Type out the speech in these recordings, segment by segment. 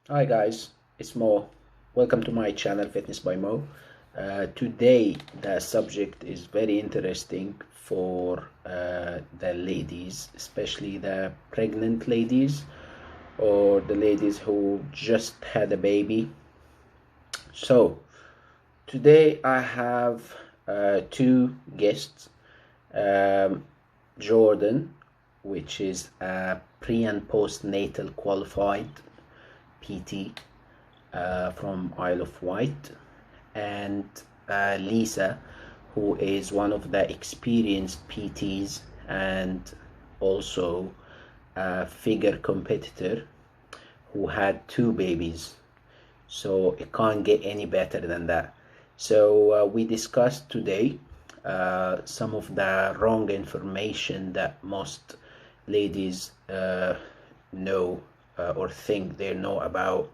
Hi guys, it's Mo. Welcome to my channel Fitness by Mo. Today the subject is very interesting for the ladies, especially the pregnant ladies or the ladies who just had a baby. So today I have two guests, um, Jordan, which is a pre and postnatal qualified PT from Isle of Wight, and Lisa, who is one of the experienced PTs and also a figure competitor who had two babies. So it can't get any better than that. So we discussed today some of the wrong information that most ladies know or think they know about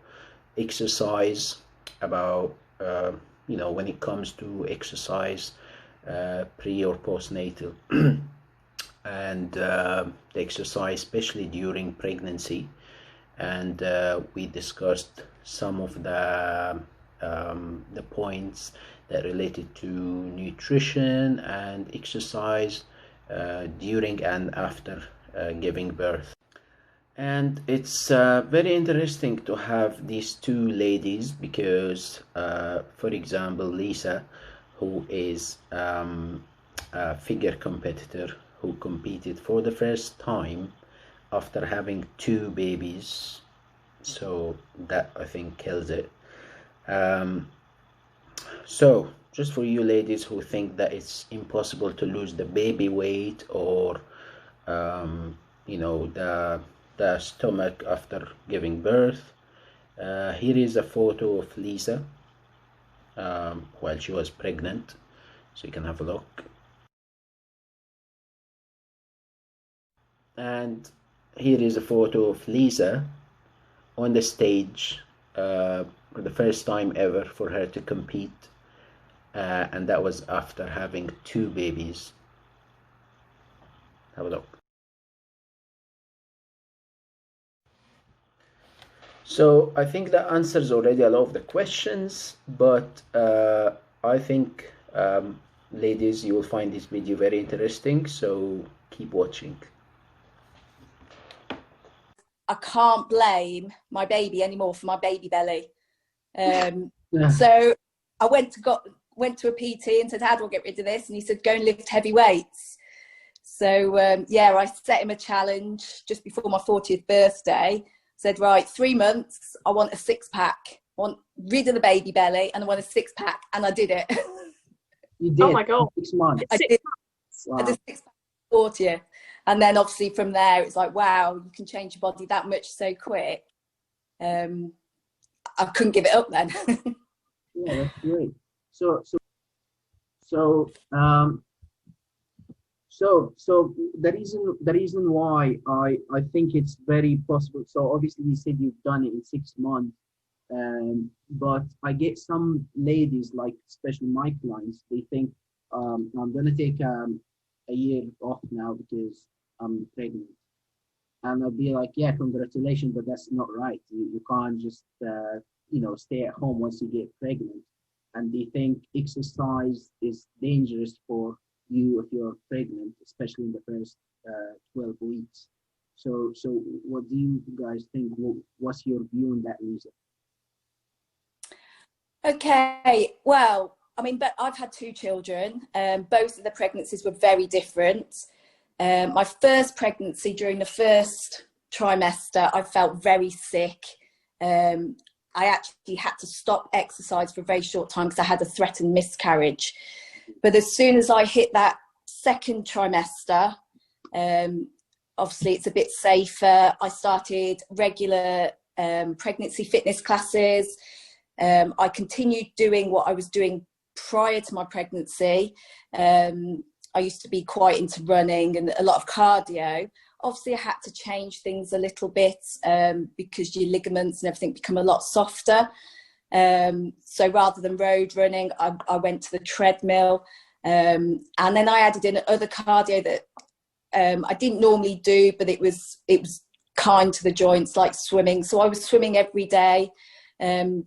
exercise, about when it comes to exercise pre or postnatal, and the exercise especially during pregnancy. And we discussed some of the points that related to nutrition and exercise during and after giving birth. And it's very interesting to have these two ladies because, for example, Lisa, who is a figure competitor who competed for the first time after having two babies, so that I think kills it. Um, so, just for you ladies who think that it's impossible to lose the baby weight or the stomach after giving birth. Here is a photo of Lisa while she was pregnant, so you can have a look. And here is a photo of Lisa on the stage for the first time ever for her to compete, and that was after having two babies. Have a look. So I think that answers already a lot of the questions, but I think, ladies, you will find this video very interesting, so keep watching. I can't blame my baby anymore for my baby belly. Yeah. So I went to a PT and said, how do I get rid of this? And he said, go and lift heavy weights. So yeah, I set him a challenge just before my 40th birthday. Said, right, 3 months, I want a six-pack. I want rid of the baby belly and I want a six-pack. And I did it. You did. Oh my God. 6 months. I did. I did 6-pack 40th. And then obviously from there, it's like, wow, you can change your body that much so quick. I couldn't give it up then. Yeah, that's great. So so the reason why I think it's very possible. So obviously you said you've done it in 6 months, but I get some ladies, like especially my clients, they think I'm gonna take a year off now because I'm pregnant, and I'll be like, yeah, congratulations, but that's not right. You can't just stay at home once you get pregnant. And they think exercise is dangerous for you if you're pregnant, especially in the first 12 weeks. So what do you guys think? What's your view on that, Lisa? Okay, well, I mean, but I've had two children. Both of the pregnancies were very different. My first pregnancy, during the first trimester, I felt very sick. I actually had to stop exercise for a very short time because I had a threatened miscarriage. But as soon as I hit that second trimester, obviously it's a bit safer. I started regular pregnancy fitness classes. I continued doing what I was doing prior to my pregnancy. I used to be quite into running and a lot of cardio. Obviously, I had to change things a little bit because your ligaments and everything become a lot softer. So rather than road running, I went to the treadmill. And then I added in other cardio that I didn't normally do, but it was kind to the joints, like swimming. So I was swimming every day,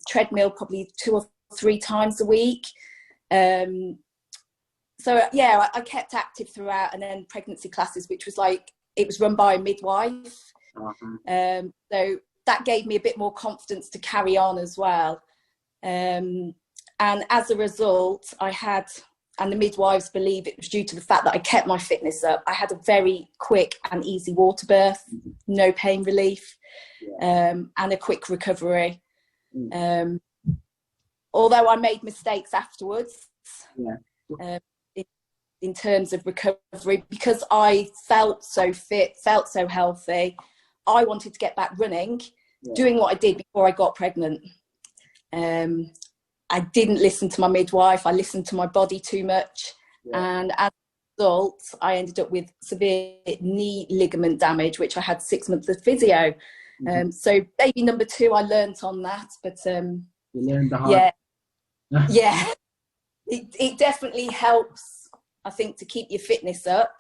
treadmill probably 2 or 3 times a week. So yeah, I kept active throughout, and then pregnancy classes, which was like, it was run by a midwife. So that gave me a bit more confidence to carry on as well. And as a result, and the midwives believe it was due to the fact that I kept my fitness up, I had a very quick and easy water birth, no pain relief, and a quick recovery. Although I made mistakes afterwards, in terms of recovery, because I felt so fit, felt so healthy, I wanted to get back running, doing what I did before I got pregnant. I didn't listen to my midwife. I listened to my body too much. And as a result, I ended up with severe knee ligament damage, which I had 6 months of physio. So baby number 2, I learnt on that. But you learned the hard. Yeah. It definitely helps, I think, to keep your fitness up.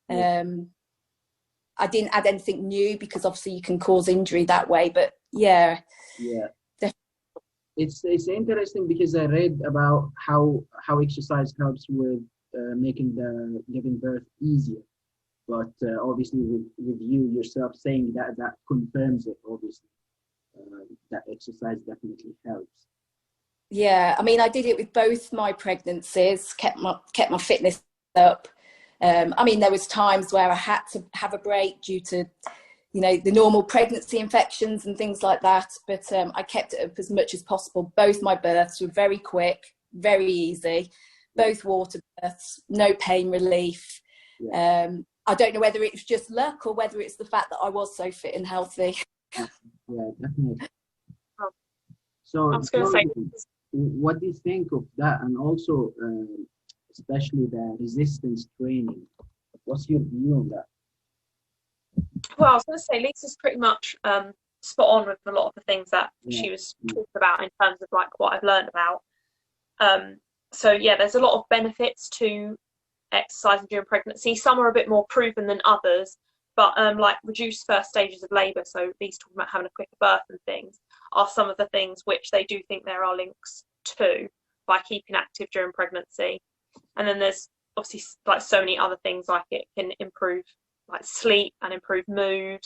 I didn't add anything new, because obviously you can cause injury that way. But yeah. It's interesting, because I read about how exercise helps with making the giving birth easier, but obviously with you yourself saying that confirms it. Obviously, that exercise definitely helps. Yeah, I mean, I did it with both my pregnancies, kept my fitness up. I mean, there was times where I had to have a break due to, the normal pregnancy infections and things like that. But I kept it up as much as possible. Both my births were very quick, very easy. Both water births, no pain relief. I don't know whether it was just luck or whether it's the fact that I was so fit and healthy. Yeah, definitely. So I was going to say, what do you think of that? And also, especially the resistance training. What's your view on that? well, I was going to say, Lisa's pretty much spot on with a lot of the things that she was talking about in terms of like what I've learned about. So yeah, there's a lot of benefits to exercising during pregnancy. Some are a bit more proven than others, but like reduced first stages of labour, so these talking about having a quicker birth and things, are some of the things which they do think there are links to by keeping active during pregnancy. And then there's obviously like so many other things, like it can improve like sleep and improve mood,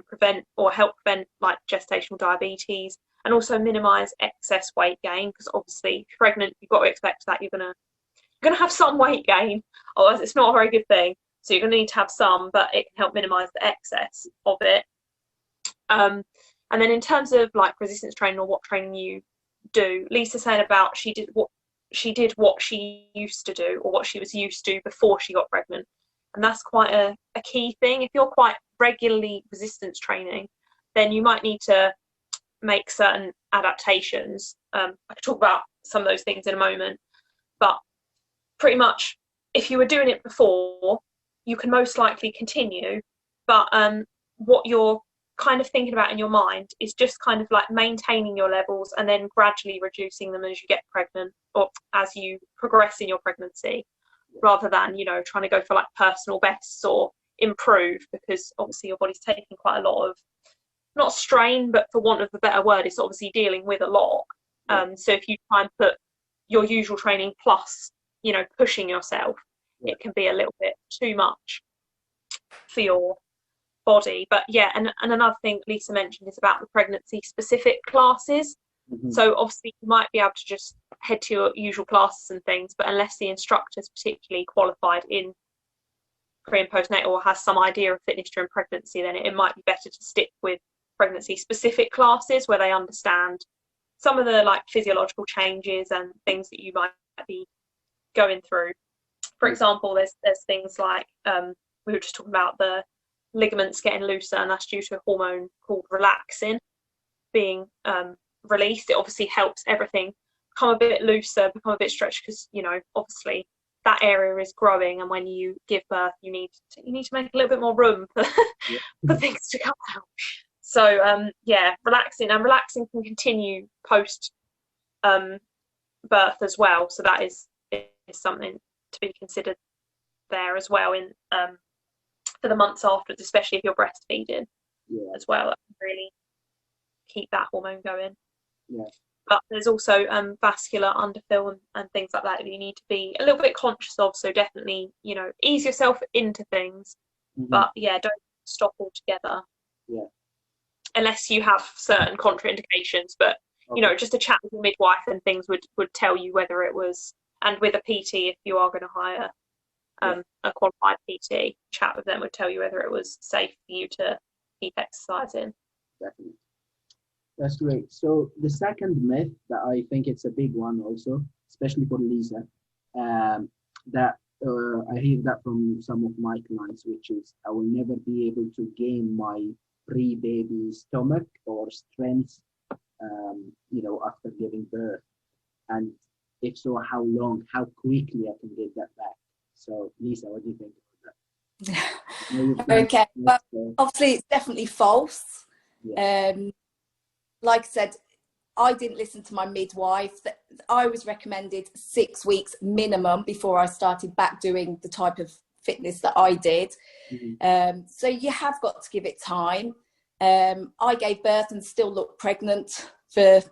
prevent or help prevent like gestational diabetes, and also minimise excess weight gain, because obviously if you're pregnant, you've got to expect that you're gonna have some weight gain, otherwise it's not a very good thing. So you're gonna need to have some, but it can help minimise the excess of it. And then in terms of like resistance training or what training you do, Lisa said about she did what she used to do, or what she was used to before she got pregnant. And that's quite a key thing. If you're quite regularly resistance training, then you might need to make certain adaptations. I could talk about some of those things in a moment, but pretty much if you were doing it before, you can most likely continue, but what you're kind of thinking about in your mind is just kind of like maintaining your levels and then gradually reducing them as you get pregnant or as you progress in your pregnancy, rather than trying to go for like personal bests or improve, because obviously your body's taking quite a lot of, not strain, but for want of a better word, it's obviously dealing with a lot. So if you try and put your usual training plus pushing yourself, it can be a little bit too much for your body. But yeah, and another thing Lisa mentioned is about the pregnancy specific classes. So obviously you might be able to just head to your usual classes and things, but unless the instructor's particularly qualified in pre and postnatal or has some idea of fitness during pregnancy, then it might be better to stick with pregnancy specific classes where they understand some of the like physiological changes and things that you might be going through. For example, there's things like we were just talking about the ligaments getting looser, and that's due to a hormone called relaxin being released. It obviously helps everything become a bit looser, become a bit stretched, because obviously that area is growing, and when you give birth you need to make a little bit more room for, for things to come out. So relaxing can continue post birth as well, so that is something to be considered there as well in for the months after, especially if you're breastfeeding. as well. That can really keep that hormone going. Yeah. But there's also vascular underfill and things like that you need to be a little bit conscious of. So definitely, you know, ease yourself into things, but yeah, don't stop altogether. Yeah. Unless you have certain contraindications, but you know, just a chat with your midwife and things would tell you whether it was, and with a PT, if you are going to hire a qualified PT, chat with them would tell you whether it was safe for you to keep exercising. Definitely. That's great. So the second myth that I think it's a big one also, especially for Lisa, that I hear that from some of my clients, which is I will never be able to gain my pre-baby stomach or strength, you know, after giving birth. And if so, how long, how quickly I can get that back? So Lisa, what do you think about that? Okay, well, obviously it's definitely false. Yeah. Like I said, I didn't listen to my midwife. I was recommended 6 weeks minimum before I started back doing the type of fitness that I did. So you have got to give it time. I gave birth and still looked pregnant for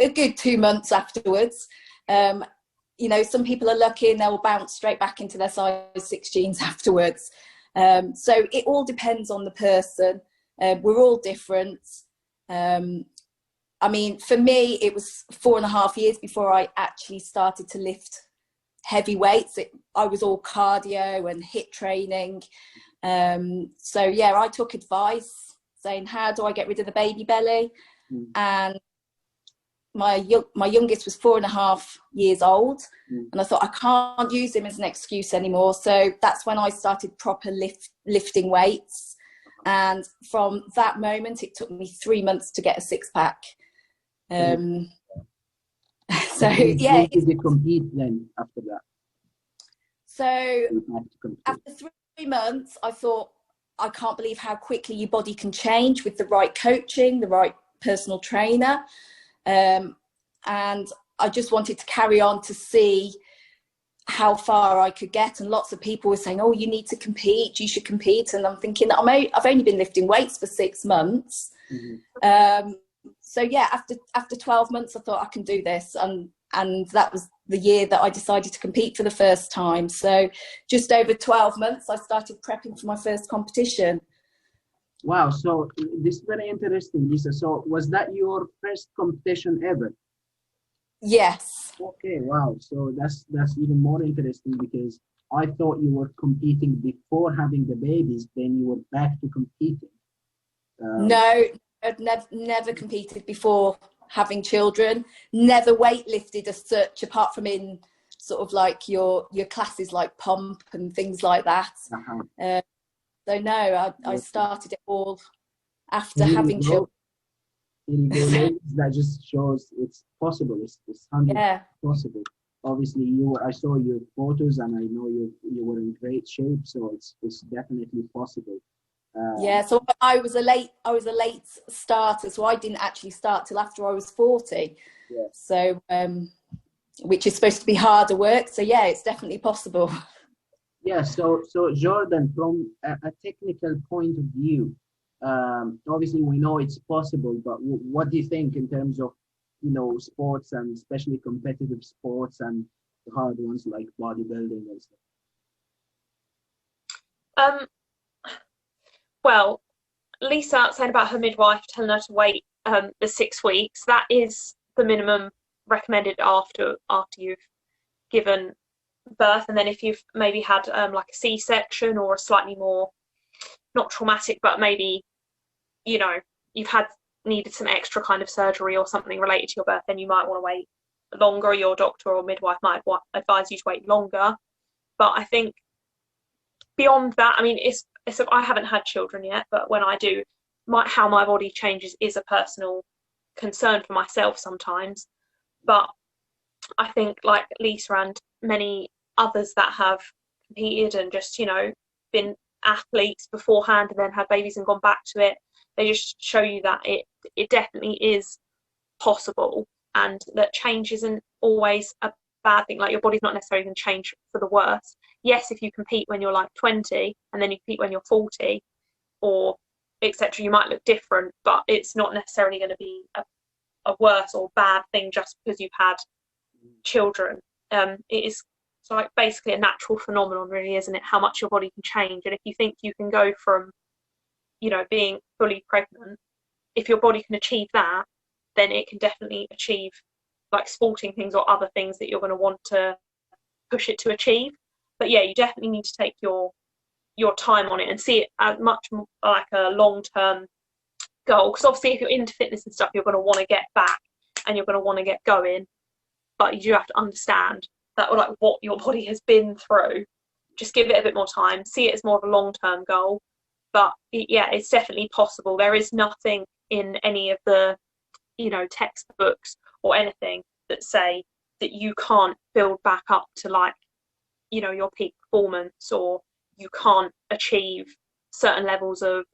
a good 2 months afterwards. You know, some people are lucky and they'll bounce straight back into their size 6 jeans afterwards. So it all depends on the person. We're all different. I mean, for me, it was 4.5 years before I actually started to lift heavy weights. I was all cardio and HIIT training. So yeah, I took advice saying, how do I get rid of the baby belly? And my youngest was 4.5 years old, and I thought I can't use him as an excuse anymore. So that's when I started proper lifting weights. And from that moment, it took me 3 months to get a 6-pack. So yeah. Did you compete then after that? So after 3 months, I thought, I can't believe how quickly your body can change with the right coaching, the right personal trainer. And I just wanted to carry on to see how far I could get. And lots of people were saying, oh, you need to compete, you should compete. And I'm thinking, I've only been lifting weights for 6 months. So yeah, after 12 months, I thought I can do this. And that was the year that I decided to compete for the first time. So just over 12 months, I started prepping for my first competition. Wow, so this is very interesting, Lisa. So was that your first competition ever? Yes. Okay, wow. So that's even more interesting, because I thought you were competing before having the babies, then you were back to competing. No, I'd never competed before having children, never weightlifted as such, apart from in sort of like your classes like pump and things like that. So no, I started it all after having children. That just shows it's possible. It's 100% possible. Obviously, I saw your photos, and I know you were in great shape, so it's definitely possible. Yeah, so I was a late starter, so I didn't actually start till after I was 40. Yeah. So which is supposed to be harder work. So yeah, it's definitely possible. Yeah. So Jordan, from a technical point of view, obviously we know it's possible, but what do you think in terms of, you know, sports, and especially competitive sports and the hard ones like bodybuilding and stuff? Well, Lisa saying about her midwife telling her to wait the 6 weeks, that is the minimum recommended after you've given birth. And then if you've maybe had like a C-section or a slightly more, not traumatic, but maybe, you know, you've needed some extra kind of surgery or something related to your birth, then you might want to wait longer. Your doctor or midwife might advise you to wait longer. But I think beyond that, I mean, I haven't had children yet, but when I do, how my body changes is a personal concern for myself sometimes. But I think, like Lisa and many others that have competed and just, you know, been athletes beforehand and then had babies and gone back to it, they just show you that it definitely is possible, and that change isn't always a bad thing. Like, your body's not necessarily going to change for the worse. Yes, if you compete when you're like 20 and then you compete when you're 40, or etc., you might look different, but it's not necessarily going to be a worse or bad thing just because you've had children. It's like basically a natural phenomenon, really, isn't it? How much your body can change. And if you think you can go from, you know, being fully pregnant, if your body can achieve that, then it can definitely achieve like sporting things or other things that you're going to want to push it to achieve. But yeah, you definitely need to take your time on it and see it as much like a long-term goal, because obviously if you're into fitness and stuff, you're going to want to get back and you're going to want to get going, but you do have to understand that, like, what your body has been through. Just give it a bit more time, see it as more of a long-term goal. But yeah, it's definitely possible. There is nothing in any of the, you know, textbooks or anything that say that you can't build back up to, like, you know, your peak performance, or you can't achieve certain levels of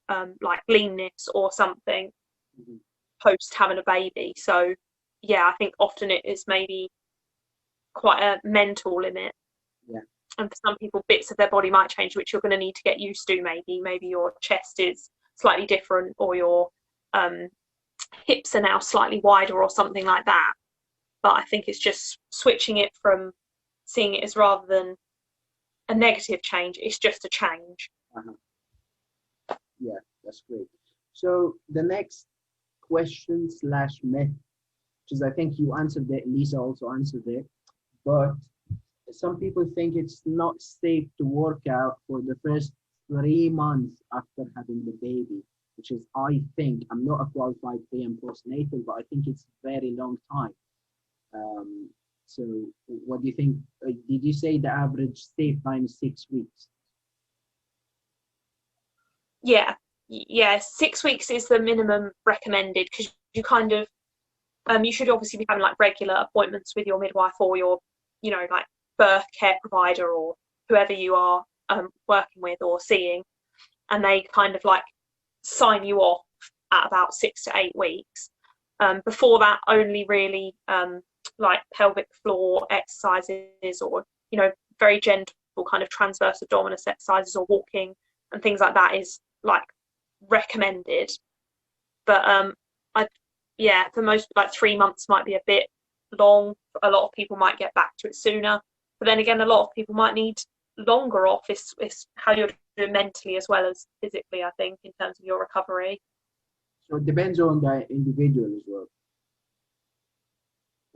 like leanness or something post having a baby. So yeah, I think often it is maybe quite a mental limit. Yeah. And for some people, bits of their body might change, which you're going to need to get used to. Maybe your chest is slightly different, or your hips are now slightly wider or something like that. But I think it's just switching it from seeing it as, rather than a negative change, it's just a change. Yeah, that's great. So the next question slash myth, which is, I think you answered it, Lisa also answered it, but some people think it's not safe to work out for the first 3 months after having the baby, which is, I think, I'm not a qualified pre and postnatal, but I think it's a very long time. So what do you think? Did you say the average safe time is 6 weeks? Yeah, 6 weeks is the minimum recommended, because you kind of you should obviously be having like regular appointments with your midwife or your, you know, like birth care provider or whoever you are working with or seeing, and they kind of like sign you off at about 6 to 8 weeks. Before that, only really like pelvic floor exercises, or, you know, very gentle kind of transverse abdominis exercises or walking and things like that is like recommended. But for most, like 3 months might be a bit long. A lot of people might get back to it sooner, but then again, a lot of people might need longer off. It's how you're doing mentally as well as physically, I think, in terms of your recovery. So it depends on the individual as well.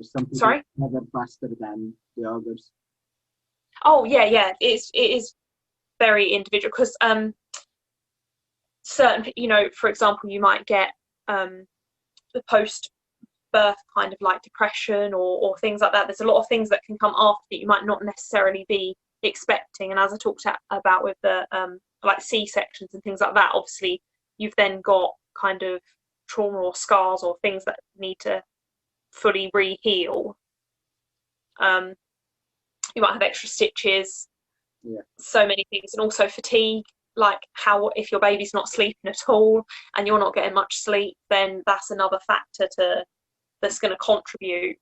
Some people Sorry? recover faster than the others. Oh yeah, it is very individual, because certain, you know, for example, you might get the post birth kind of like depression or things like that. There's a lot of things that can come after that you might not necessarily be expecting. And as I talked about with the like C-sections and things like that, obviously you've then got kind of trauma or scars or things that need to fully re-heal. You might have extra stitches, so many things, and also fatigue. Like, how if your baby's not sleeping at all and you're not getting much sleep, then that's another factor that's going to contribute.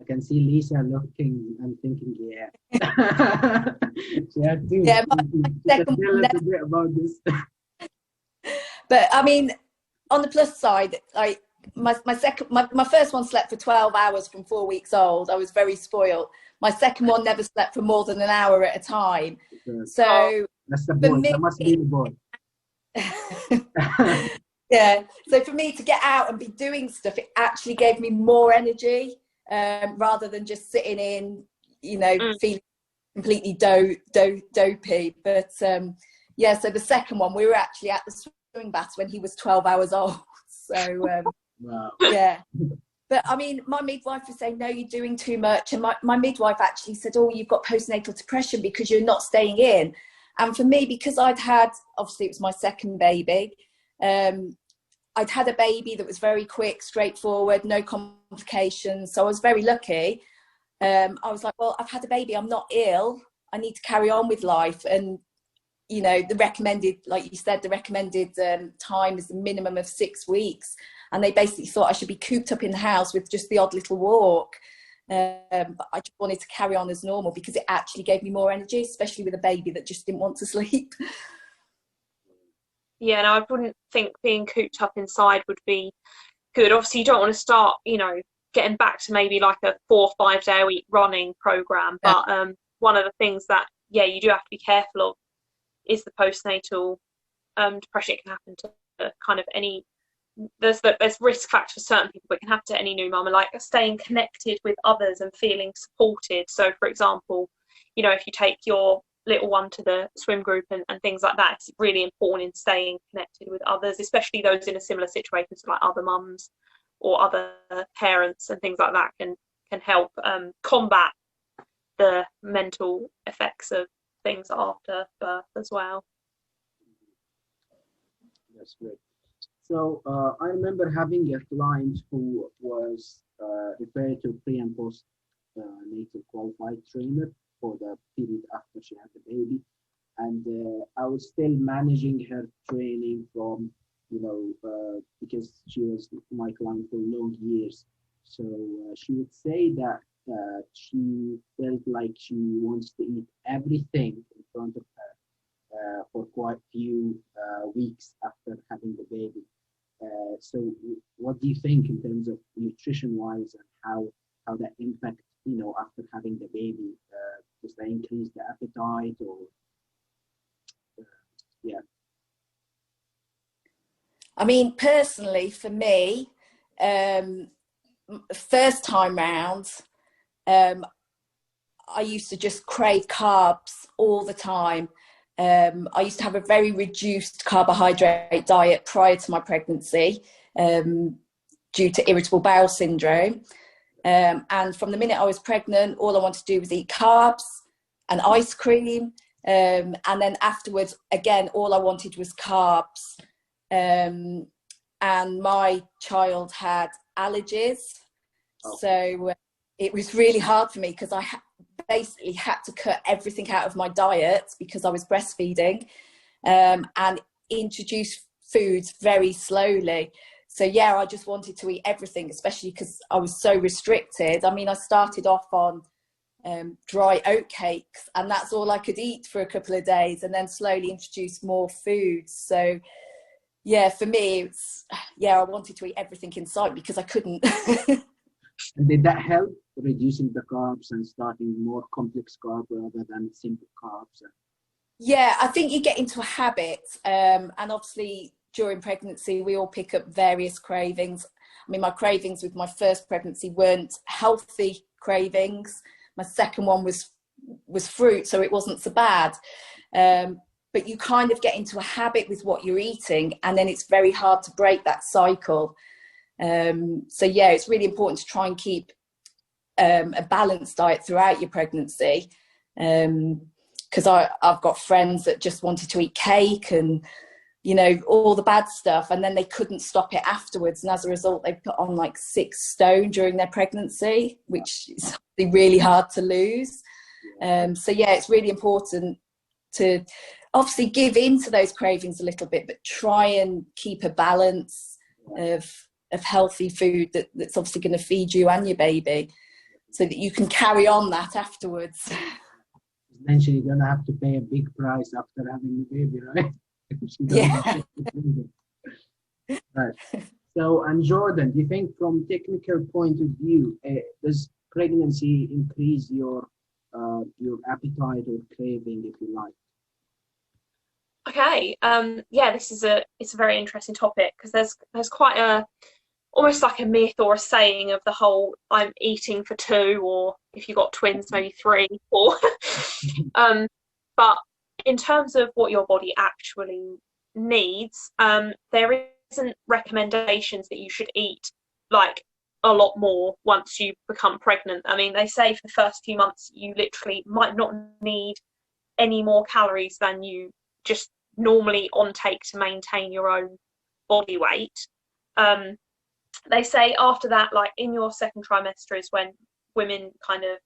I can see Lisa looking and thinking, yeah. She had to tell us a bit about this. But I mean, on the plus side, like my first one slept for 12 hours from 4 weeks old. I was very spoiled. My second one never slept for more than an hour at a time. So that's the boy. That must be the boy. Yeah. So for me to get out and be doing stuff, it actually gave me more energy, rather than just sitting in, you know, feeling completely dopey. But yeah, so the second one, we were actually at the swimming baths when he was 12 hours old. So wow. Yeah. But I mean, my midwife was saying, no, you're doing too much. And my midwife actually said, oh, you've got postnatal depression because you're not staying in. And for me, because I'd had, obviously it was my second baby, I'd had a baby that was very quick, straightforward, no complications. So I was very lucky. I was like, well, I've had a baby, I'm not ill. I need to carry on with life. And, you know, the recommended, like you said, the recommended time is a minimum of 6 weeks. And they basically thought I should be cooped up in the house with just the odd little walk. But I just wanted to carry on as normal because it actually gave me more energy, especially with a baby that just didn't want to sleep. Yeah, no, I wouldn't think being cooped up inside would be good. Obviously, you don't want to start, you know, getting back to maybe like a 4 or 5 day a week running program. Yeah. But one of the things that, yeah, you do have to be careful of is the postnatal depression. It can happen to kind of any. There's risk factors for certain people, but it can happen to any new mum. And like staying connected with others and feeling supported. So, for example, you know, if you take your little one to the swim group and things like that, it's really important in staying connected with others, especially those in a similar situation, so like other mums or other parents and things like that can help combat the mental effects of things after birth as well. That's great. So I remember having a client who was referred to pre and post natal qualified trainer for the period after she had the baby, and I was still managing her training from, you know, because she was my client for long years. So she would say that she felt like she wants to eat everything in front of her for quite a few weeks after having the baby. So what do you think in terms of nutrition wise, and how that impact, you know, after having the baby? Does that increase the appetite, or yeah? I mean, personally, for me, first time round, I used to just crave carbs all the time. I used to have a very reduced carbohydrate diet prior to my pregnancy due to irritable bowel syndrome. And from the minute I was pregnant, all I wanted to do was eat carbs and ice cream. And then afterwards, again, all I wanted was carbs. And my child had allergies. So it was really hard for me because I basically had to cut everything out of my diet because I was breastfeeding, and introduce foods very slowly. So yeah, I just wanted to eat everything, especially because I was so restricted. I mean, I started off on dry oat cakes, and that's all I could eat for a couple of days, and then slowly introduced more foods. So yeah, for me, it's, yeah, I wanted to eat everything in sight because I couldn't. And did that help reducing the carbs and starting more complex carbs rather than simple carbs? Yeah, I think you get into a habit, and obviously during pregnancy we all pick up various cravings. I mean, my cravings with my first pregnancy weren't healthy cravings. My second one was fruit, so it wasn't so bad. But you kind of get into a habit with what you're eating, and then it's very hard to break that cycle. So yeah, it's really important to try and keep a balanced diet throughout your pregnancy. Because I've got friends that just wanted to eat cake and, you know, all the bad stuff, and then they couldn't stop it afterwards, and as a result they put on like 6 stone during their pregnancy, which is really hard to lose. So yeah, it's really important to obviously give in to those cravings a little bit, but try and keep a balance of healthy food that's obviously going to feed you and your baby, so that you can carry on that afterwards. Eventually you're gonna have to pay a big price after having the baby, right? Yeah. Right. So, and Jordan, do you think from technical point of view, does pregnancy increase your appetite or craving, if you like? Okay. Yeah, it's a very interesting topic, because there's quite a almost like a myth or a saying of the whole I'm eating for 2, or if you've got twins, maybe 3, 4. But in terms of what your body actually needs, there isn't recommendations that you should eat like a lot more once you become pregnant. I mean, they say for the first few months you literally might not need any more calories than you just normally take to maintain your own body weight. They say after that, like in your second trimester is when women kind of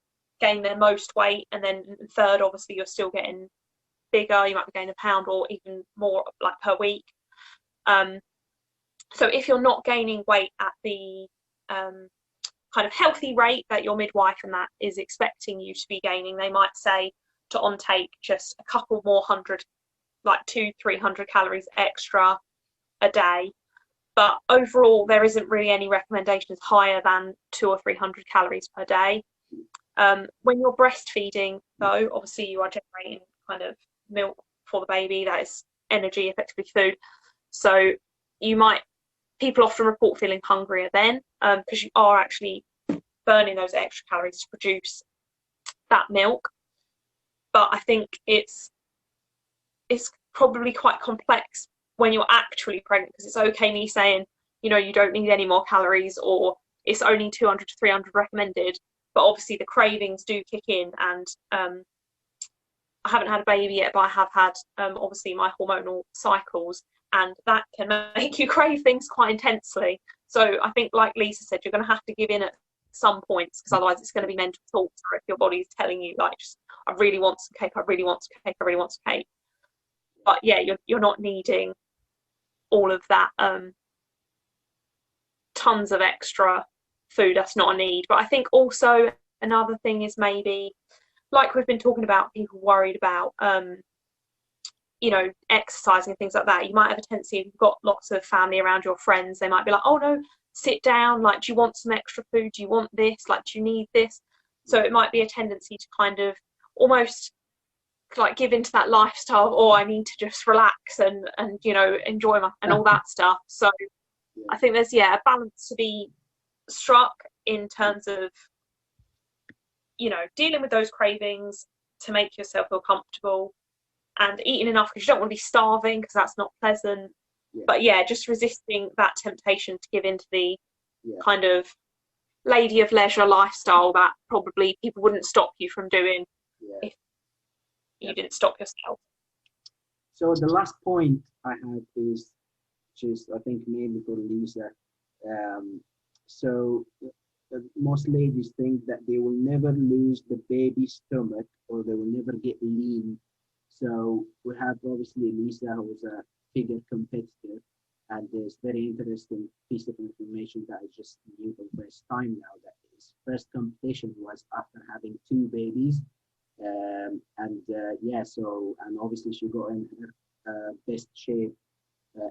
gain their most weight, and then third, obviously you're still getting bigger, you might be gaining a pound or even more like per week. So if you're not gaining weight at the kind of healthy rate that your midwife and that is expecting you to be gaining, they might say to take just a couple more 100 like 200-300 calories extra a day. But overall, there isn't really any recommendations higher than 200 or 300 calories per day. When you're breastfeeding, though, obviously you are generating kind of milk for the baby. That is energy, effectively food. So people often report feeling hungrier then, because you are actually burning those extra calories to produce that milk. But I think it's probably quite complex when you're actually pregnant, because it's okay me saying, you know, you don't need any more calories, or it's only 200 to 300 recommended, but obviously the cravings do kick in. And I haven't had a baby yet, but I have had obviously my hormonal cycles, and that can make you crave things quite intensely. So I think, like Lisa said, you're going to have to give in at some points, because otherwise it's going to be mental torture if your body's telling you, like, just, I really want some cake, I really want some cake, I really want some cake. But yeah, you're not needing all of that tons of extra food. That's not a need. But I think also another thing is, maybe, like we've been talking about, people worried about you know, exercising and things like that. You might have a tendency, if you've got lots of family around, your friends, they might be like, oh no, sit down, like, do you want some extra food, do you want this, like, do you need this? So it might be a tendency to kind of almost like give into that lifestyle of, oh, I need to just relax and you know, enjoy and all that stuff. So I think there's a balance to be struck in terms of, you know, dealing with those cravings to make yourself feel comfortable, and eating enough, because you don't want to be starving, because that's not pleasant. But just resisting that temptation to give into the kind of lady of leisure lifestyle that probably people wouldn't stop you from doing if you didn't stop yourself. So the last point I have is just, I think, mainly for Lisa. So most ladies think that they will never lose the baby stomach, or they will never get lean. So we have obviously Lisa, who's a figure competitor, and there's very interesting piece of information that I just knew for the first time now, that his first competition was after having 2 babies. And obviously she got in her best shape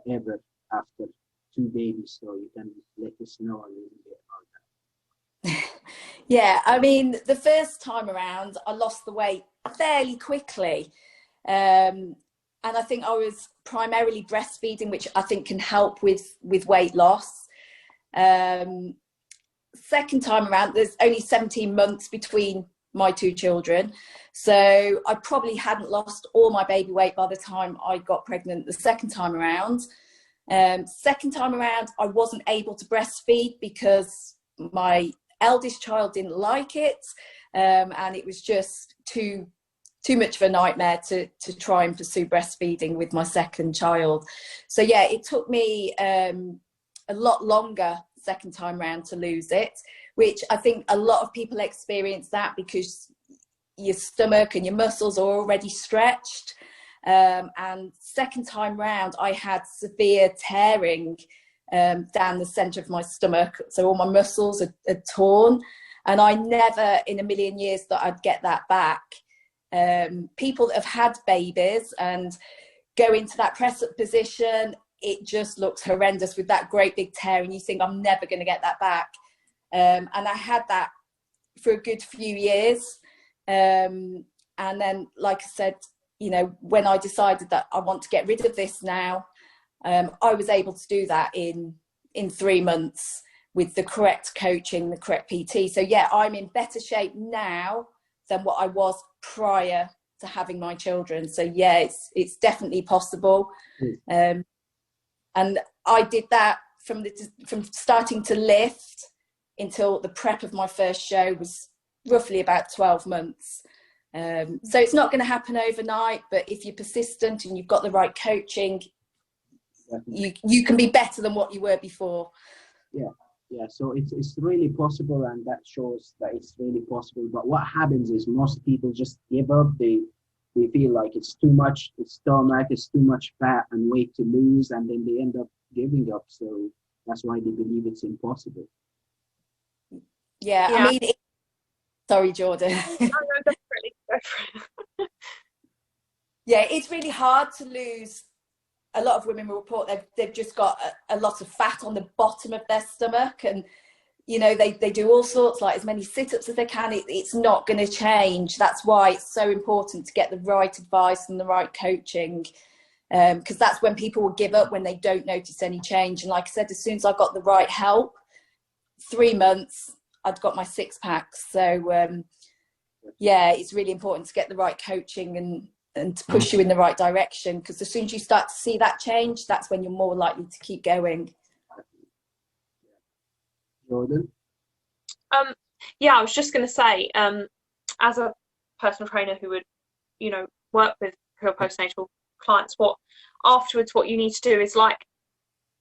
ever after 2 babies. So you can let us know a little bit about that. Yeah, I mean, the first time around, I lost the weight fairly quickly. And I think I was primarily breastfeeding, which I think can help with weight loss. Second time around, there's only 17 months between my 2 children. So I probably hadn't lost all my baby weight by the time I got pregnant the second time around. Second time around, I wasn't able to breastfeed because my eldest child didn't like it. And it was just too much of a nightmare to try and pursue breastfeeding with my second child. So yeah, it took me a lot longer second time round to lose it, which I think a lot of people experience that because your stomach and your muscles are already stretched. And second time round, I had severe tearing down the center of my stomach. So all my muscles are torn, and I never in a million years thought I'd get that back. People that have had babies and go into that press-up position, it just looks horrendous with that great big tear, and you think, I'm never going to get that back. And I had that for a good few years. And then, like I said, you know, when I decided that I want to get rid of this now, I was able to do that in 3 months with the correct coaching, the correct PT. So yeah, I'm in better shape now than what I was prior to having my children. So yeah, it's definitely possible. And I did that from starting to lift until the prep of my first show was roughly about 12 months. So it's not going to happen overnight, but if you're persistent and you've got the right coaching, you can be better than what you were before. Yeah, so it's really possible, and that shows that it's really possible. But what happens is most people just give up. They feel like it's too much, it's stomach, it's too much fat and weight to lose, and then they end up giving up. So that's why they believe it's impossible. Yeah. I mean, sorry, Jordan. No, definitely. Yeah, it's really hard to lose. A lot of women will report they've just got a lot of fat on the bottom of their stomach, and you know they do all sorts, like as many sit-ups as they can. It's not going to change. That's why it's so important to get the right advice and the right coaching, because that's when people will give up, when they don't notice any change. And like I said, as soon as I got the right help, 3 months I'd got my 6-pack. So yeah, it's really important to get the right coaching and to push you in the right direction, because as soon as you start to see that change, that's when you're more likely to keep going. Jordan? Yeah, I was just going to say, as a personal trainer who would, you know, work with your postnatal clients, what you need to do is like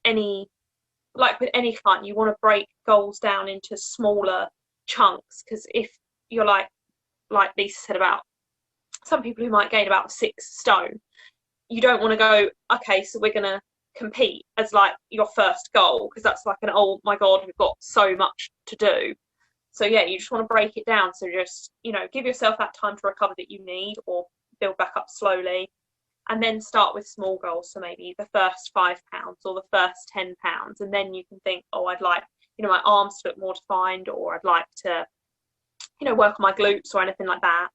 with any client, you want to break goals down into smaller chunks, because if you're like Lisa said about some people who might gain about 6 stone, you don't want to go, okay, so we're going to compete as like your first goal, because that's like oh my god, we've got so much to do. So yeah, you just want to break it down. So just, you know, give yourself that time to recover that you need, or build back up slowly, and then start with small goals. So maybe the first 5 pounds or the first 10 pounds, and then you can think, oh, I'd like, you know, my arms to look more defined, or I'd like to, you know, work on my glutes or anything like that.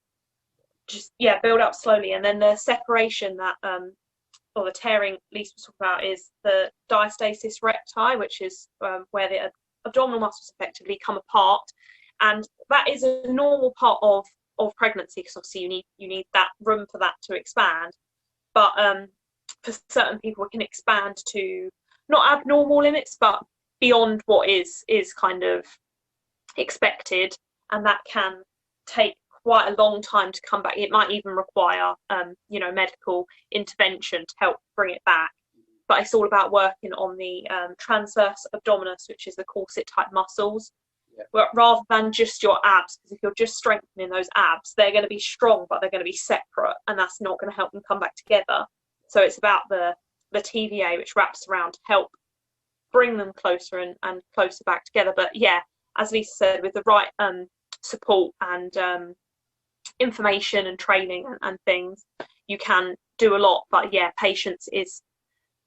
Just, yeah, build up slowly. And then the separation that or the tearing Lisa was talking about is the diastasis recti, which is where the abdominal muscles effectively come apart, and that is a normal part of pregnancy, because obviously you need that room for that to expand. But for certain people, it can expand to not abnormal limits, but beyond what is kind of expected, and that can take quite a long time to come back. It might even require you know, medical intervention to help bring it back. But it's all about working on the transverse abdominis, which is the corset type muscles, rather than just your abs, because if you're just strengthening those abs, they're going to be strong, but they're going to be separate, and that's not going to help them come back together. So it's about the TVA, which wraps around to help bring them closer and closer back together. But yeah, as Lisa said, with the right support and information and training and things, you can do a lot. But yeah, patience is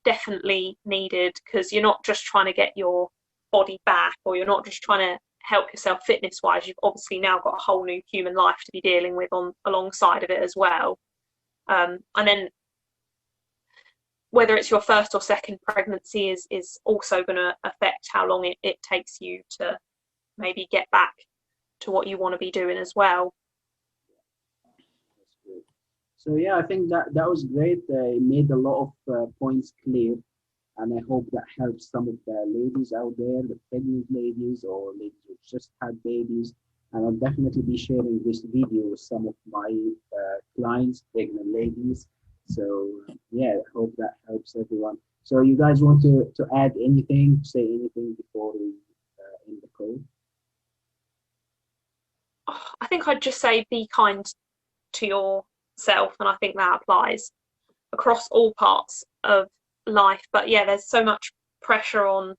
definitely needed, because you're not just trying to get your body back, or you're not just trying to help yourself fitness wise. You've obviously now got a whole new human life to be dealing with alongside of it as well. And then whether it's your first or second pregnancy is also going to affect how long it takes you to maybe get back to what you want to be doing as well. So yeah, I think that was great. It made a lot of points clear, and I hope that helps some of the ladies out there, the pregnant ladies or ladies who just had babies. And I'll definitely be sharing this video with some of my clients, pregnant ladies. So yeah, I hope that helps everyone. So you guys want to add anything, say anything before we end the call? I think I'd just say be kind to yourself, and I think that applies across all parts of life. But yeah, there's so much pressure on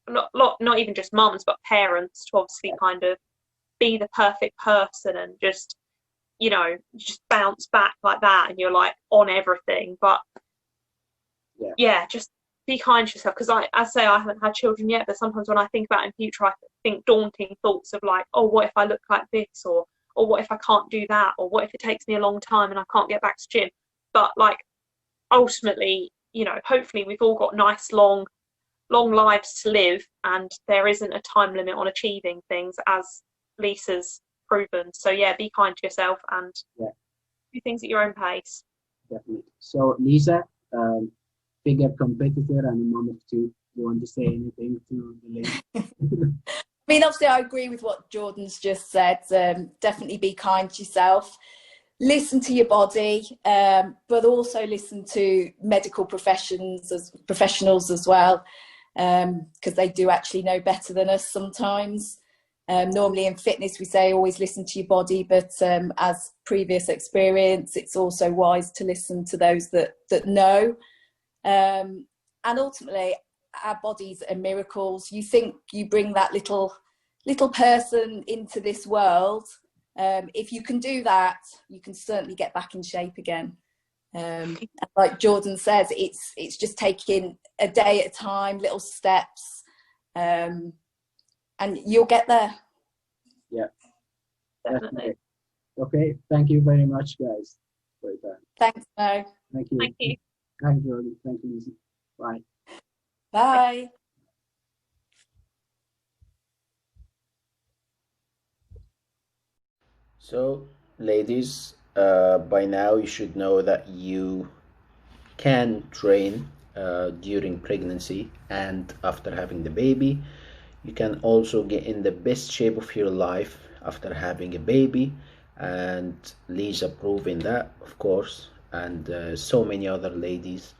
not even just mums, but parents to obviously kind of be the perfect person and just, you know, just bounce back like that, and you're like on everything. But yeah, just be kind to yourself, because I say I haven't had children yet, but sometimes when I think about it in future, I think daunting thoughts of like, oh, what if I look like this, or what if I can't do that, or what if it takes me a long time and I can't get back to gym. But like, ultimately, you know, hopefully we've all got nice long lives to live, and there isn't a time limit on achieving things, as Lisa's proven. So yeah, be kind to yourself and do things at your own pace. Definitely. So Lisa, bigger competitor and a mom of two, you want to say anything to the ladies? I mean, obviously I agree with what Jordan's just said. Definitely be kind to yourself, listen to your body, but also listen to medical professionals as well, because they do actually know better than us sometimes. Normally in fitness we say always listen to your body, but as previous experience, it's also wise to listen to those that know. And ultimately, our bodies are miracles. You think you bring that little person into this world. If you can do that, you can certainly get back in shape again. And like Jordan says, it's just taking a day at a time, little steps, and you'll get there. Yeah, Definitely. okay. Thank you very much, guys, for your time. Thanks, Mo. Thank you. Thank you. Thank you, Jordan. Thank you, Lisa. Bye. Bye. So, ladies, by now you should know that you can train during pregnancy and after having the baby. You can also get in the best shape of your life after having a baby, and Lisa proving that, of course, and so many other ladies.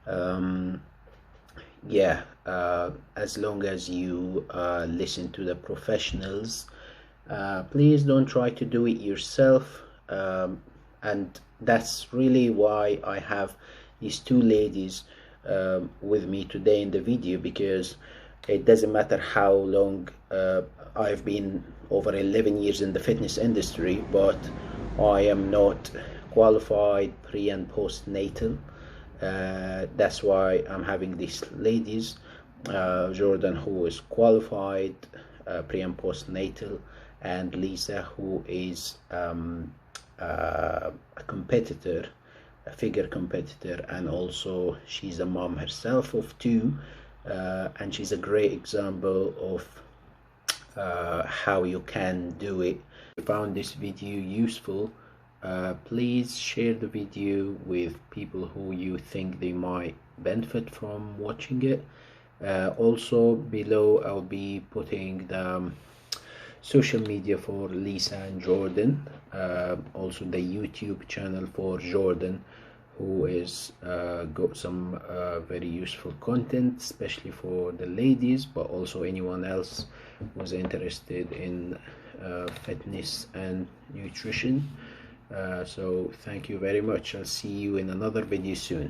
Um, yeah, as long as you listen to the professionals, please don't try to do it yourself. And that's really why I have these two ladies with me today in the video, because it doesn't matter how long I've been over 11 years in the fitness industry, but I am not qualified pre and postnatal. That's why I'm having these ladies, Jordan, who is qualified pre and postnatal, and Lisa, who is a competitor, a figure competitor, and also she's a mom herself of two, and she's a great example of how you can do it. If you found this video useful, please share the video with people who you think they might benefit from watching it. Also below I'll be putting the social media for Lisa and Jordan, also the YouTube channel for Jordan, who is got some very useful content, especially for the ladies, but also anyone else who's interested in fitness and nutrition. So thank you very much. I'll see you in another video soon.